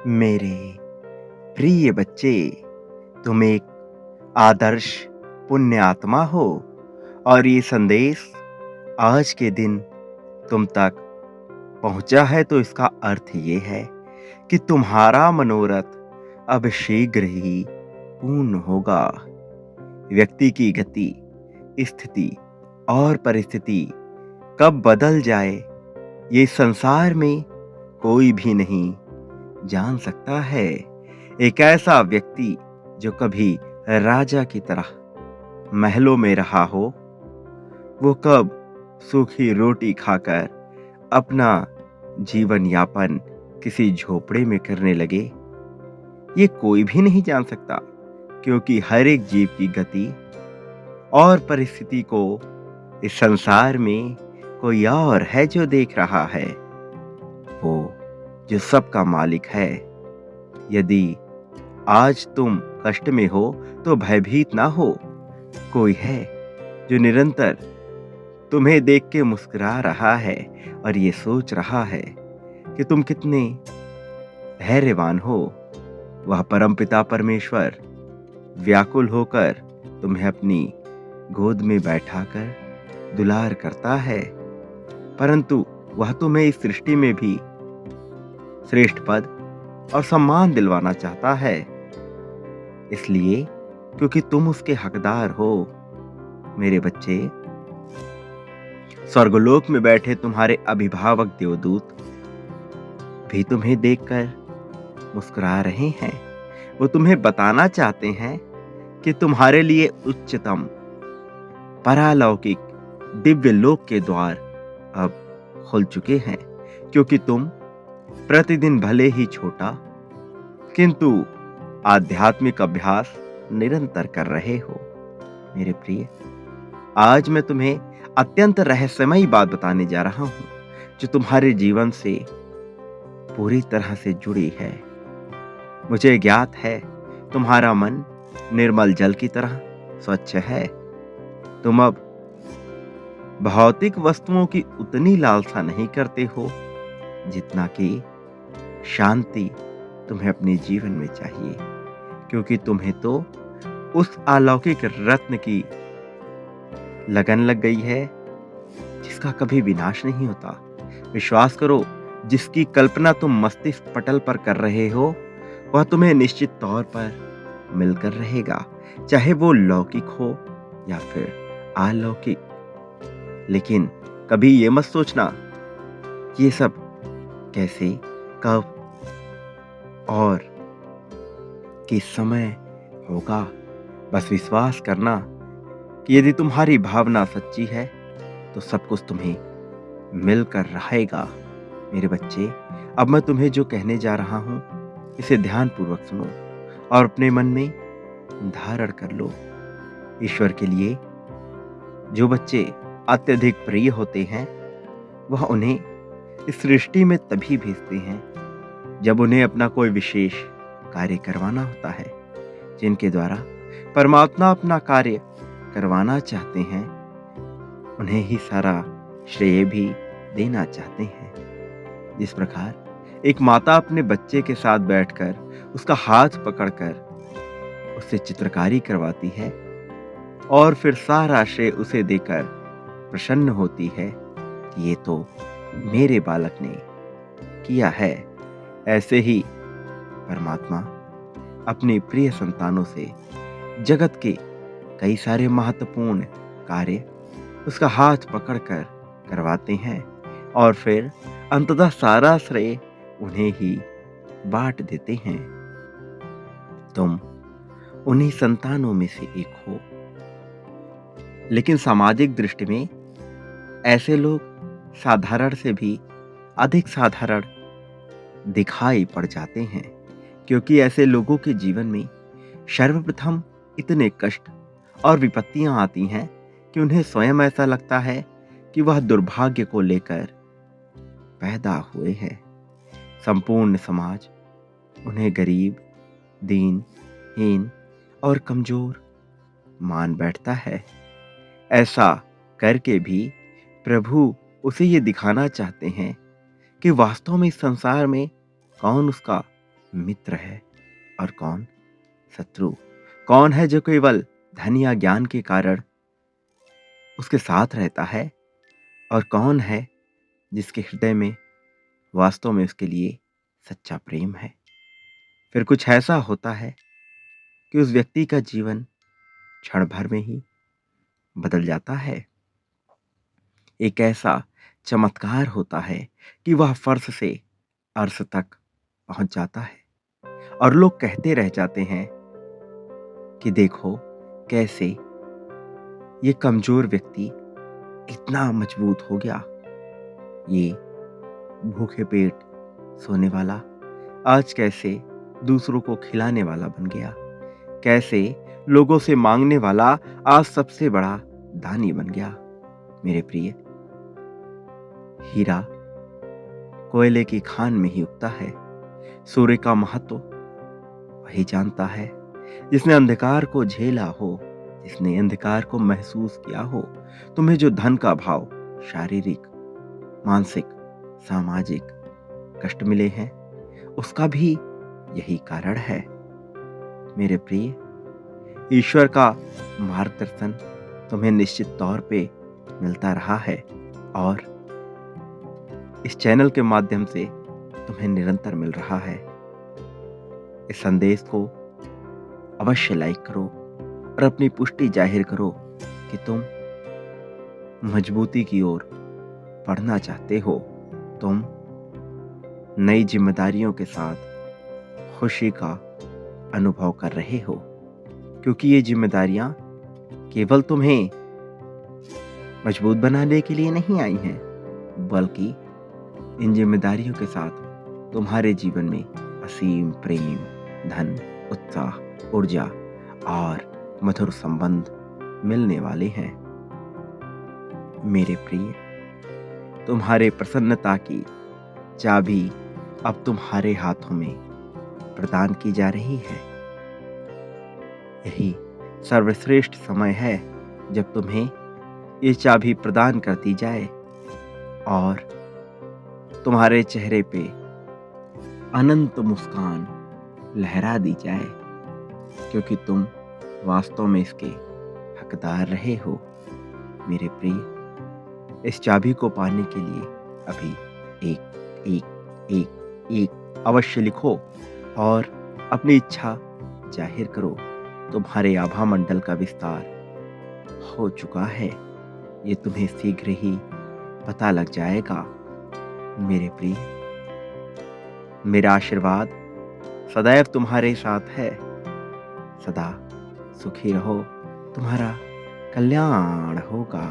मेरे प्रिय बच्चे, तुम एक आदर्श पुण्य आत्मा हो और ये संदेश आज के दिन तुम तक पहुंचा है तो इसका अर्थ ये है कि तुम्हारा मनोरथ अब शीघ्र ही पूर्ण होगा। व्यक्ति की गति, स्थिति और परिस्थिति कब बदल जाए ये संसार में कोई भी नहीं जान सकता है। एक ऐसा व्यक्ति जो कभी राजा की तरह महलों में रहा हो, वो कब सूखी रोटी खाकर अपना जीवन यापन किसी झोपड़े में करने लगे, ये कोई भी नहीं जान सकता, क्योंकि हर एक जीव की गति और परिस्थिति को इस संसार में कोई और है जो देख रहा है, वो जो सबका मालिक है। यदि आज तुम कष्ट में हो तो भयभीत ना हो, कोई है जो निरंतर तुम्हें देख के मुस्कुरा रहा है और ये सोच रहा है कि तुम कितने धैर्यवान हो। वह परमपिता परमेश्वर व्याकुल होकर तुम्हें अपनी गोद में बैठाकर दुलार करता है, परंतु वह तुम्हें इस सृष्टि में भी श्रेष्ठ पद और सम्मान दिलवाना चाहता है, इसलिए क्योंकि तुम उसके हकदार हो। मेरे बच्चे, स्वर्गलोक में बैठे तुम्हारे अभिभावक देवदूत भी तुम्हें देखकर मुस्कुरा रहे हैं। वो तुम्हें बताना चाहते हैं कि तुम्हारे लिए उच्चतम परालौकिक दिव्य लोक के द्वार अब खुल चुके हैं, क्योंकि तुम प्रतिदिन भले ही छोटा किंतु आध्यात्मिक अभ्यास निरंतर कर रहे हो। मेरे प्रिय, आज मैं तुम्हें अत्यंत रहस्यमयी बात बताने जा रहा हूं, जो तुम्हारे जीवन से पूरी तरह से जुड़ी है। मुझे ज्ञात है तुम्हारा मन निर्मल जल की तरह स्वच्छ है। तुम अब भौतिक वस्तुओं की उतनी लालसा नहीं करते हो जितना कि शांति तुम्हें अपने जीवन में चाहिए, क्योंकि तुम्हें तो उस अलौकिक रत्न की लगन लग गई है जिसका कभी विनाश नहीं होता। विश्वास करो, जिसकी कल्पना तुम मस्तिष्क पटल पर कर रहे हो वह तुम्हें निश्चित तौर पर मिलकर रहेगा, चाहे वो लौकिक हो या फिर अलौकिक। लेकिन कभी ये मत सोचना ये सब कैसे, कब और किस समय होगा। बस विश्वास करना कि यदि तुम्हारी भावना सच्ची है तो सब कुछ तुम्हें मिलकर रहेगा। मेरे बच्चे, अब मैं तुम्हें जो कहने जा रहा हूं इसे ध्यानपूर्वक सुनो और अपने मन में धारण कर लो। ईश्वर के लिए जो बच्चे अत्यधिक प्रिय होते हैं वह उन्हें इस सृष्टि में तभी भेजते हैं जब उन्हें अपना कोई विशेष कार्य करवाना होता है। जिनके द्वारा परमात्मा अपना कार्य करवाना चाहते हैं उन्हें ही सारा श्रेय भी देना चाहते हैं। जिस प्रकार एक माता अपने बच्चे के साथ बैठकर उसका हाथ पकड़कर उससे चित्रकारी करवाती है और फिर सारा श्रेय उसे देकर प्रसन्न होती है कि ये तो मेरे बालक ने किया है, ऐसे ही परमात्मा अपनी प्रिय संतानों से जगत के कई सारे महत्वपूर्ण कार्य उसका हाथ पकड़कर करवाते हैं और फिर अंततः सारा श्रेय उन्हें ही बांट देते हैं। तुम उन्हीं संतानों में से एक हो, लेकिन सामाजिक दृष्टि में ऐसे लोग साधारण से भी अधिक साधारण दिखाई पड़ जाते हैं, क्योंकि ऐसे लोगों के जीवन में सर्वप्रथम इतने कष्ट और विपत्तियां आती हैं कि उन्हें स्वयं ऐसा लगता है कि वह दुर्भाग्य को लेकर पैदा हुए हैं। संपूर्ण समाज उन्हें गरीब, दीन, हीन और कमजोर मान बैठता है। ऐसा करके भी प्रभु उसे ये दिखाना चाहते हैं कि वास्तव में इस संसार में कौन उसका मित्र है और कौन शत्रु। कौन है जो केवल धन या ज्ञान के कारण उसके साथ रहता है और कौन है जिसके हृदय में वास्तव में उसके लिए सच्चा प्रेम है। फिर कुछ ऐसा होता है कि उस व्यक्ति का जीवन क्षण भर में ही बदल जाता है। एक ऐसा चमत्कार होता है कि वह फर्श से अर्श तक पहुंच जाता है और लोग कहते रह जाते हैं कि देखो कैसे ये कमजोर व्यक्ति इतना मजबूत हो गया। ये भूखे पेट सोने वाला आज कैसे दूसरों को खिलाने वाला बन गया। कैसे लोगों से मांगने वाला आज सबसे बड़ा दानी बन गया। मेरे प्रिय, हीरा कोयले की खान में ही उगता है। सूर्य का महत्व वही जानता है जिसने अंधकार को झेला हो, जिसने अंधकार को महसूस किया हो। तुम्हें जो धन का भाव, शारीरिक, मानसिक, सामाजिक कष्ट मिले हैं, उसका भी यही कारण है। मेरे प्रिय, ईश्वर का मार्गदर्शन तुम्हें निश्चित तौर पे मिलता रहा है और इस चैनल के माध्यम से तुम्हें निरंतर मिल रहा है। इस संदेश को अवश्य लाइक करो और अपनी पुष्टि जाहिर करो कि तुम मजबूती की ओर बढ़ना चाहते हो। तुम नई जिम्मेदारियों के साथ खुशी का अनुभव कर रहे हो, क्योंकि ये जिम्मेदारियां केवल तुम्हें मजबूत बनाने के लिए नहीं आई हैं, बल्कि इन जिम्मेदारियों के साथ तुम्हारे जीवन में असीम प्रेम, धन, उत्साह, ऊर्जा और मधुर संबंध मिलने वाले हैं। मेरे प्रिय, तुम्हारे प्रसन्नता की चाबी अब तुम्हारे हाथों में प्रदान की जा रही है। यही सर्वश्रेष्ठ समय है जब तुम्हें ये चाबी प्रदान कर दी जाए और तुम्हारे चेहरे पे अनंत मुस्कान लहरा दी जाए, क्योंकि तुम वास्तव में इसके हकदार रहे हो। मेरे प्रिय, इस चाबी को पाने के लिए अभी एक एक एक एक अवश्य लिखो और अपनी इच्छा जाहिर करो। तुम्हारे आभा मंडल का विस्तार हो चुका है, ये तुम्हें शीघ्र ही पता लग जाएगा। मेरे प्रिय, मेरा आशीर्वाद सदैव तुम्हारे साथ है। सदा सुखी रहो, तुम्हारा कल्याण होगा।